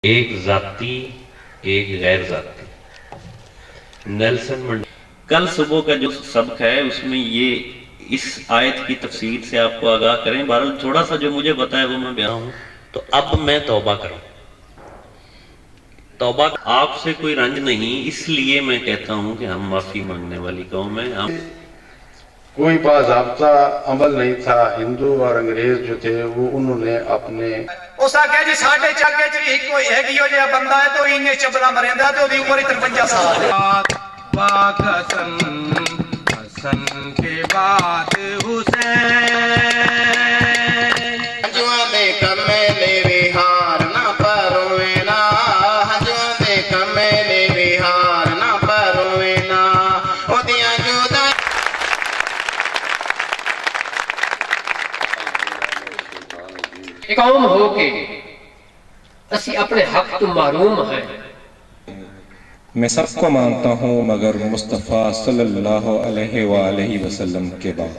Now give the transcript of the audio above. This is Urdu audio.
ایک ذاتی ایک غیر ذاتی۔ نیلسن منڈیلا کل صبح کا جو سبق ہے اس میں یہ اس آیت کی تفسیر سے آپ کو آگاہ کریں، بہرحال تھوڑا سا جو مجھے بتایا وہ میں بیان ہوں۔ تو اب میں توبہ کروں، توبہ آپ سے کوئی رنج نہیں، اس لیے میں کہتا ہوں کہ ہم معافی مانگنے والی قوم ہیں۔ ہم کوئی باضابطہ عمل نہیں تھا۔ ہندو اور انگریز جو تھے وہ انہوں نے اپنے اس آگے جی ساڑھے چاکے جی کوئی ہے کہ یہ بندہ ہے تو انہیں چبلا مریندا تو دی عمر 53 سال ہے۔ پاک حسن، حسن کے بعد حسین، ہجواں دے کمیلے وہار نہ پروینا، ہجواں دے کمیلے وہار نہ پروینا، اودیاں جودا قوم ہو کے اسی اپنے حق تو معروم ہیں۔ میں سب کو مانتا ہوں مگر مصطفیٰ صلی اللہ علیہ وآلہ وسلم کے بعد۔